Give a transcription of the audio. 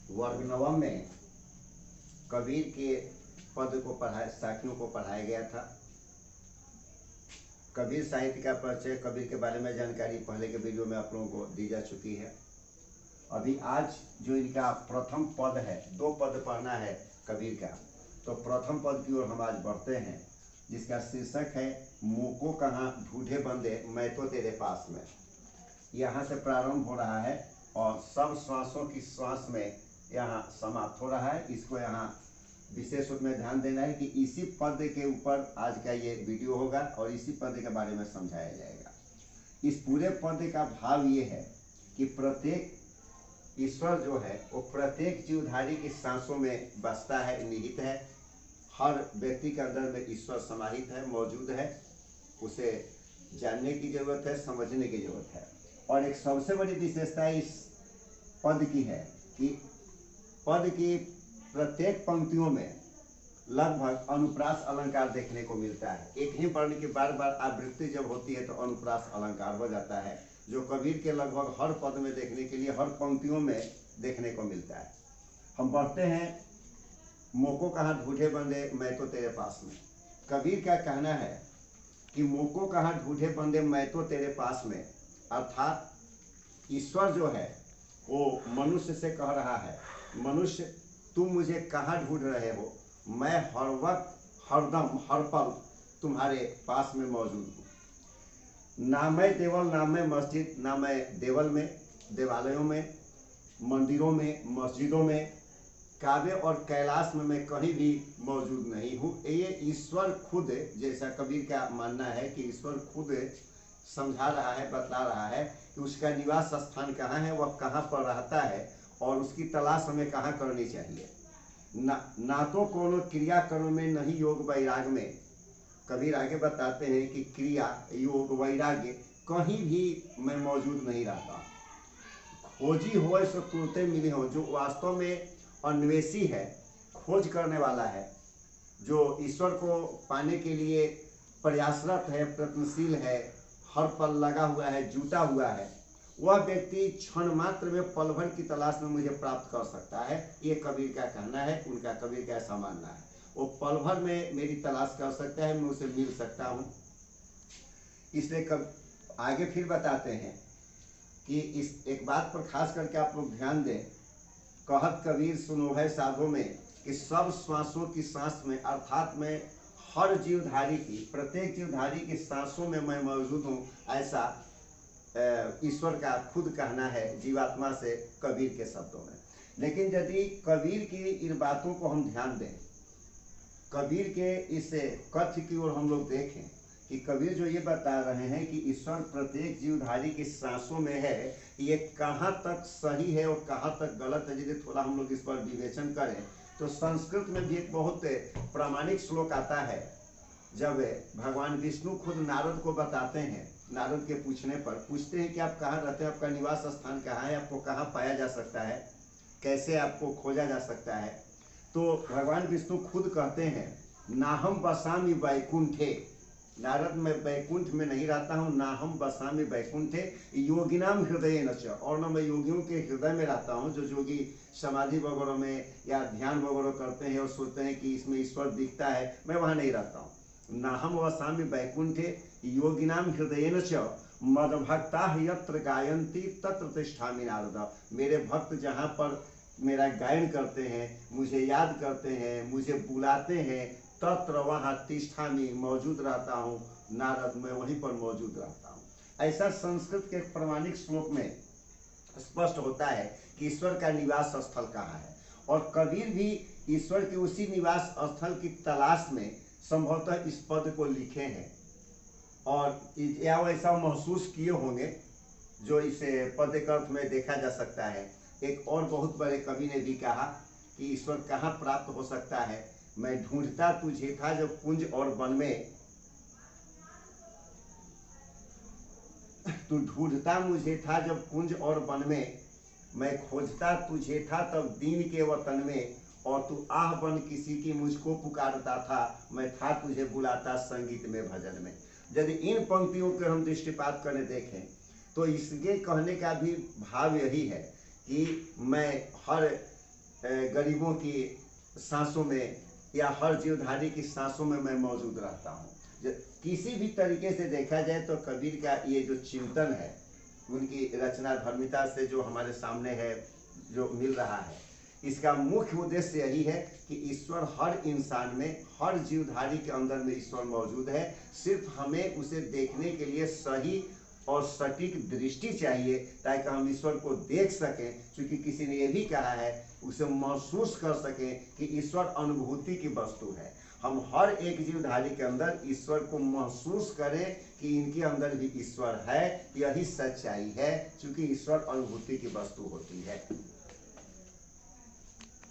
वर्ग नवम में कबीर के पद को साखियों को पढ़ाया गया था। कबीर साहित्य का परिचय, कबीर के बारे में जानकारी पहले के वीडियो में आप लोगों को दी जा चुकी है। अभी आज जो इनका प्रथम पद है, 2 पद पढ़ना है कबीर का, तो प्रथम पद की ओर हम आज बढ़ते हैं, जिसका शीर्षक है मोको कहाँ ढूंढे बंदे मैं तो तेरे पास में। यहाँ से प्रारंभ हो रहा है और सब श्वासों की श्वास में यहाँ समाप्त हो रहा है। इसको यहाँ विशेष रूप में ध्यान देना है कि इसी पद के ऊपर आज का ये वीडियो होगा और इसी पद के बारे में समझाया जाएगा। इस पूरे पद का भाव ये है कि प्रत्येक ईश्वर जो है वो प्रत्येक जीवधारी की सांसों में बसता है, निहित है। हर व्यक्ति के अंदर में ईश्वर समाहित है, मौजूद है। उसे जानने की जरूरत है, समझने की जरूरत है। और एक सबसे बड़ी विशेषता इस पद की है कि पद की प्रत्येक पंक्तियों में लगभग अनुप्रास अलंकार देखने को मिलता है। एक ही वर्ण की बार बार आवृत्ति जब होती है तो अनुप्रास अलंकार हो जाता है, जो कबीर के लगभग हर पद में देखने के लिए, हर पंक्तियों में देखने को मिलता है। हम बढ़ते हैं, मोको कहाँ ढूंढे बंदे मैं तो तेरे पास में। कबीर का कहना है कि मोको कहाँ ढूंढे बंदे मैं तो तेरे पास में, अर्थात ईश्वर जो है वो मनुष्य से कह रहा है, मनुष्य तुम मुझे कहाँ ढूंढ रहे हो, मैं हर वक्त, हरदम, हर पल तुम्हारे पास में मौजूद हूँ। ना मैं देवल, ना मैं मस्जिद, ना मैं देवल में, देवालयों में, मंदिरों में, मस्जिदों में, काबे और कैलाश में मैं कहीं भी मौजूद नहीं हूँ। ये ईश्वर खुद, जैसा कबीर का मानना है कि ईश्वर खुद समझा रहा है, बतला रहा है कि उसका निवास स्थान कहाँ है, वह कहाँ पर रहता है और उसकी तलाश हमें कहाँ करनी चाहिए। ना तो कोनो क्रिया कर्म में, नहीं योग वैराग में। कबीर आगे बताते हैं कि क्रिया, योग, वैराग्य कहीं भी मैं मौजूद नहीं रहता। खोजी हो सो तुरते मिली हो, जो वास्तव में अन्वेषी है, खोज करने वाला है, जो ईश्वर को पाने के लिए प्रयासरत है, प्रयत्नशील है, हर पल लगा हुआ है, जुटा हुआ है, वह व्यक्ति क्षण मात्र में, पल भर की तलाश में मुझे प्राप्त कर सकता है। ये कबीर का कहना है, उनका कबीर का ऐसा मानना है। वो पल भर में मेरी तलाश कर सकता है, मैं उसे मिल सकता हूँ। इसलिए कब आगे फिर बताते हैं कि इस एक बात पर खास करके आप लोग ध्यान दें, कहत कबीर सुनो है साधो में, कि सब श्वासों की सांस में, अर्थात मैं हर जीवधारी की, प्रत्येक जीवधारी की सांसों में मैं मौजूद हूँ, ऐसा ईश्वर का खुद कहना है जीवात्मा से कबीर के शब्दों में। लेकिन यदि कबीर की इन बातों को हम ध्यान दें, कबीर के इस कथ्य की ओर हम लोग देखें कि कबीर जो ये बता रहे हैं कि ईश्वर प्रत्येक जीवधारी की सांसों में है, ये कहाँ तक सही है और कहाँ तक गलत है, यदि थोड़ा हम लोग इस पर विवेचन करें तो संस्कृत में भी एक बहुत प्रामाणिक श्लोक आता है। जब भगवान विष्णु खुद नारद को बताते हैं, नारद के पूछने पर पूछते हैं कि आप कहाँ रहते हैं, आपका निवास स्थान कहाँ है, आपको कहाँ पाया जा सकता है, कैसे आपको खोजा जा सकता है। तो भगवान विष्णु खुद कहते हैं, नाहम बसामि वैकुंठे, नारद मैं वैकुंठ में नहीं रहता हूँ, ना हम बसामि वैकुंठे योगिनाम हृदय न च, और न मैं योगियों के हृदय में रहता हूँ, जो योगी समाधि वगैरह में या ध्यान वगैरह करते हैं और सोचते हैं कि इसमें ईश्वर दिखता है, मैं वहाँ नहीं रहता हूँ। नाहम वसामि वैकुंठे योगिनाम हृदयेन च मदभक्ता यत्र गायन्ति तत्र तिष्ठामि नारद। मेरे भक्त जहाँ पर मेरा गायन करते हैं, मुझे याद करते हैं, मुझे बुलाते हैं, तत्र वहाँ तिष्ठामि, मौजूद रहता हूँ नारद, मैं वहीं पर मौजूद रहता हूँ। ऐसा संस्कृत के प्रमाणिक श्लोक में स्पष्ट होता है कि ईश्वर का निवास स्थल कहाँ है। और कबीर भी ईश्वर के उसी निवास स्थल की तलाश में संभवतः इस पद को लिखे हैं और या वैसा महसूस किए होंगे, जो इसे पद के अर्थ में देखा जा सकता है। एक और बहुत बड़े कवि ने भी कहा कि ईश्वर कहाँ प्राप्त हो सकता है, मैं ढूंढता तुझे था जब कुंज और वन में, तू ढूंढता मुझे था जब कुंज और वन में, मैं खोजता तुझे था तब दीन के वतन में, और तू आह बन किसी की मुझको पुकारता था, मैं था तुझे बुलाता संगीत में, भजन में। यदि इन पंक्तियों के हम दृष्टिपात करने देखें तो इसके कहने का भी भाव यही है कि मैं हर गरीबों की सांसों में या हर जीवधारी की सांसों में मैं मौजूद रहता हूँ। किसी भी तरीके से देखा जाए तो कबीर का ये जो चिंतन है, उनकी रचना धर्मिता से जो हमारे सामने है, जो मिल रहा है, इसका मुख्य उद्देश्य यही है कि ईश्वर हर इंसान में, हर जीवधारी के अंदर में ईश्वर मौजूद है। सिर्फ हमें उसे देखने के लिए सही और सटीक दृष्टि चाहिए, ताकि हम ईश्वर को देख सकें। क्योंकि किसी ने यह भी कहा है, उसे महसूस कर सकें कि ईश्वर अनुभूति की वस्तु है। हम हर एक जीवधारी के अंदर ईश्वर को महसूस करें कि इनके अंदर भी ईश्वर है। यही सच्चाई है, क्योंकि ईश्वर अनुभूति की वस्तु होती है।